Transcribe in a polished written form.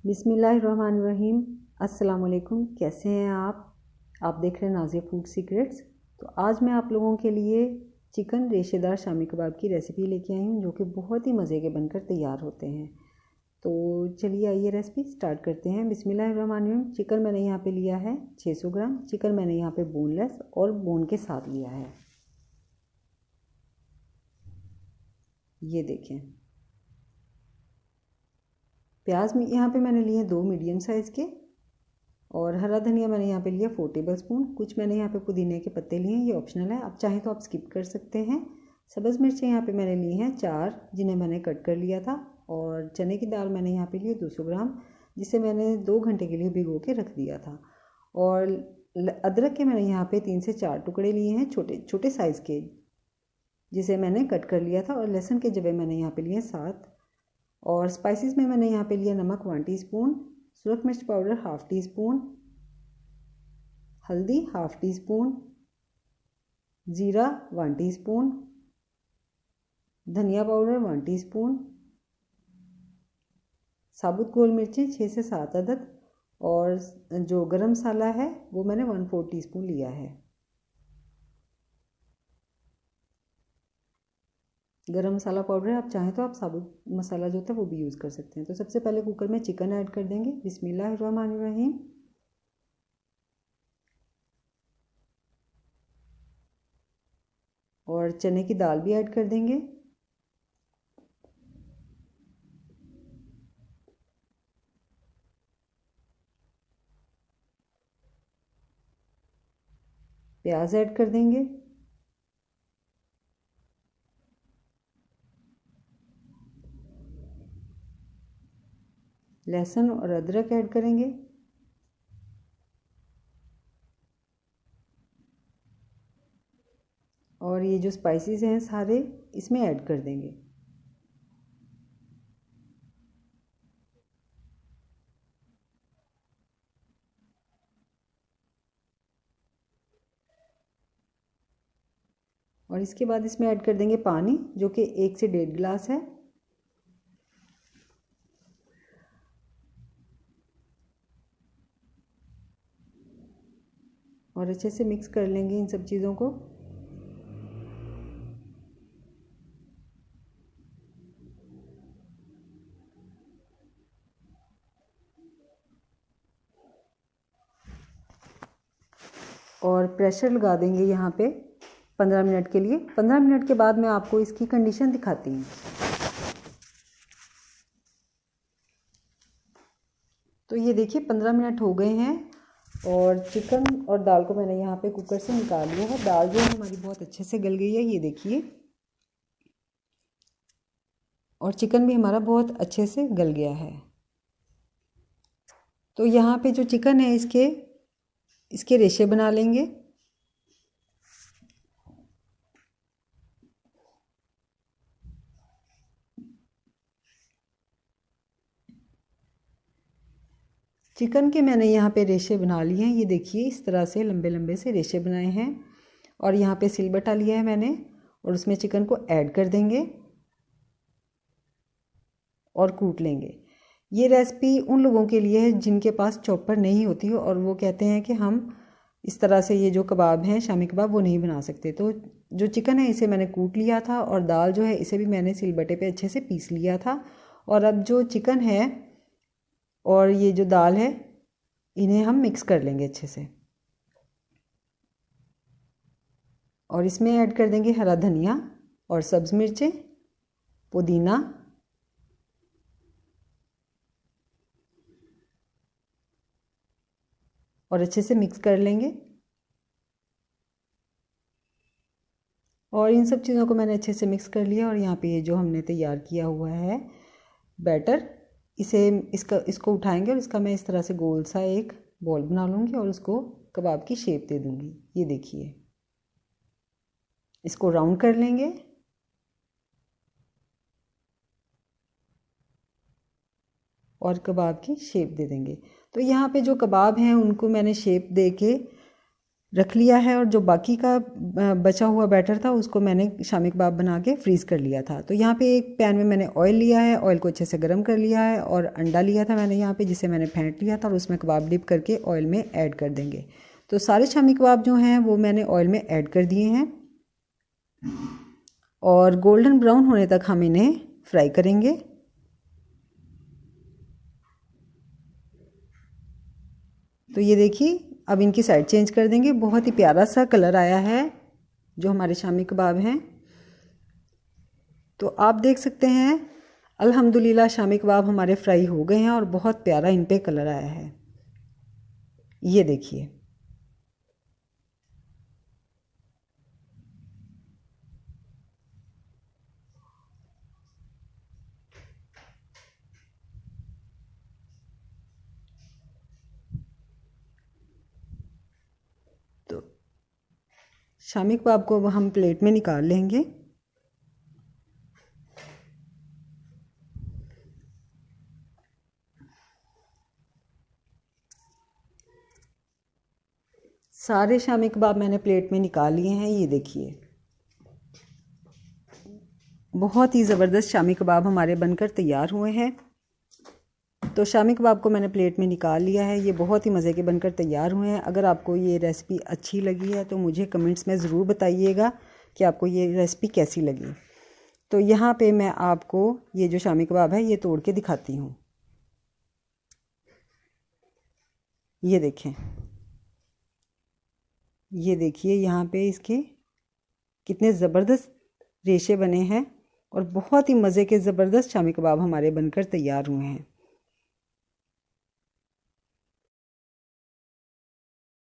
बिस्मिल्लाहिर्रहमानिर्रहीम। अस्सलाम वालेकुम। कैसे हैं आप देख रहे हैं नाज़िया फूड सीक्रेट्स। तो आज मैं आप लोगों के लिए चिकन रेशेदार शामी कबाब की रेसिपी लेके आई हूँ, जो कि बहुत ही मज़े के बनकर तैयार होते हैं। तो चलिए आइए रेसिपी स्टार्ट करते हैं। बिस्मिल्लाहिर्रहमानिर्रहीम। चिकन मैंने यहाँ पे लिया है 600 ग्राम। चिकन मैंने यहाँ पे बोनलेस और बोन के साथ लिया है। ये देखें। प्याज में यहाँ पे मैंने लिए 2 मीडियम साइज़ के, और हरा धनिया मैंने यहाँ पे लिया 4 टेबलस्पून। कुछ मैंने यहाँ पे पुदीने के पत्ते लिए हैं, ये ऑप्शनल है, आप चाहें तो आप स्किप कर सकते हैं। सब्ज़ मिर्चें यहाँ पे मैंने ली हैं 4, जिन्हें मैंने कट कर लिया था। और चने की दाल मैंने यहाँ पे लिए 200 ग्राम, जिसे मैंने 2 घंटे के लिए भिगो के रख दिया था। और अदरक के मैंने यहाँ पे 3 से 4 टुकड़े लिए हैं, छोटे छोटे साइज़ के, जिसे मैंने कट कर लिया था। और लहसुन के जवे मैंने यहाँ पे लिए 7। और स्पाइसेस में मैंने यहाँ पे लिया नमक 1 टीस्पून, सुरख मिर्च पाउडर 1/2 टीस्पून, हल्दी 1/2 टीस्पून, ज़ीरा 1 टीस्पून, धनिया पाउडर 1 टीस्पून, साबुत गोल मिर्चें 6 से 7 अदद, और जो गरम मसाला है वो मैंने 1/4 टीस्पून लिया है। गरम मसाला पाउडर है, आप चाहें तो आप साबुत मसाला जो होता है वो भी यूज़ कर सकते हैं। तो सबसे पहले कुकर में चिकन ऐड कर देंगे। बिस्मिल्लाहिर्रहमानिर्रहीम। और चने की दाल भी ऐड कर देंगे। प्याज ऐड कर देंगे। लहसुन और अदरक ऐड करेंगे। और ये जो स्पाइसेस हैं सारे इसमें ऐड कर देंगे। और इसके बाद इसमें ऐड कर देंगे पानी, जो कि 1 से 1.5 गिलास है। और अच्छे से मिक्स कर लेंगे इन सब चीज़ों को। और प्रेशर लगा देंगे यहाँ पे 15 मिनट के लिए। 15 मिनट के बाद मैं आपको इसकी कंडीशन दिखाती हूँ। तो ये देखिए 15 मिनट हो गए हैं, और चिकन और दाल को मैंने यहाँ पे कुकर से निकाल लिया है। दाल जो है हमारी बहुत अच्छे से गल गई है, ये देखिए। और चिकन भी हमारा बहुत अच्छे से गल गया है। तो यहाँ पे जो चिकन है इसके रेशे बना लेंगे। चिकन के मैंने यहाँ पे रेशे बना लिए हैं, ये देखिए इस तरह से लंबे लंबे से रेशे बनाए हैं। और यहाँ पे सिलबट्टा लिया है मैंने, और उसमें चिकन को ऐड कर देंगे और कूट लेंगे। ये रेसिपी उन लोगों के लिए है जिनके पास चॉपर नहीं होती हो, और वो कहते हैं कि हम इस तरह से ये जो कबाब हैं शामी कबाब वो नहीं बना सकते। तो जो चिकन है इसे मैंने कूट लिया था, और दाल जो है इसे भी मैंने सिलबट्टे पे अच्छे से पीस लिया था। और अब जो चिकन है और ये जो दाल है इन्हें हम मिक्स कर लेंगे अच्छे से। और इसमें ऐड कर देंगे हरा धनिया और सब्ज़ मिर्चें, पुदीना, और अच्छे से मिक्स कर लेंगे। और इन सब चीज़ों को मैंने अच्छे से मिक्स कर लिया। और यहाँ पे ये जो हमने तैयार किया हुआ है बैटर, इसको उठाएंगे, और इसका मैं इस तरह से गोल सा एक बॉल बना लूँगी, और उसको कबाब की शेप दे दूँगी। ये देखिए, इसको राउंड कर लेंगे। और कबाब की शेप दे देंगे। तो यहाँ पे जो कबाब हैं उनको मैंने शेप दे के रख लिया है और जो बाकी का बचा हुआ बैटर था उसको मैंने शामी कबाब बना के फ्रीज़ कर लिया था। तो यहाँ पे एक पैन में मैंने ऑयल लिया है, ऑयल को अच्छे से गर्म कर लिया है और अंडा लिया था मैंने यहाँ पे, जिसे मैंने फेंट लिया था और उसमें कबाब डिप करके ऑयल में ऐड कर देंगे। तो सारे शामी कबाब जो हैं वो मैंने ऑयल में ऐड कर दिए हैं और गोल्डन ब्राउन होने तक हम इन्हें फ्राई करेंगे। तो ये देखिए अब इनकी साइड चेंज कर देंगे। बहुत ही प्यारा सा कलर आया है जो हमारे शामी कबाब हैं। तो आप देख सकते हैं अल्हम्दुलिल्लाह शामी कबाब हमारे फ्राई हो गए हैं और बहुत प्यारा इन पे कलर आया है। ये देखिए तो शामी कबाब को हम प्लेट में निकाल लेंगे। सारे शामी कबाब मैंने प्लेट में निकाल लिए हैं। ये देखिए बहुत ही ज़बरदस्त शामी कबाब हमारे बनकर तैयार हुए हैं। तो शामी कबाब को मैंने प्लेट में निकाल लिया है। ये बहुत ही मज़े के बनकर तैयार हुए हैं। अगर आपको ये रेसिपी अच्छी लगी है तो मुझे कमेंट्स में ज़रूर बताइएगा कि आपको ये रेसिपी कैसी लगी। तो यहाँ पे मैं आपको ये जो शामी कबाब है ये तोड़ के दिखाती हूँ। ये देखें, ये देखिए यहाँ पे इसके कितने ज़बरदस्त रेशे बने हैं और बहुत ही मज़े के ज़बरदस्त शामी कबाब हमारे बनकर तैयार हुए हैं।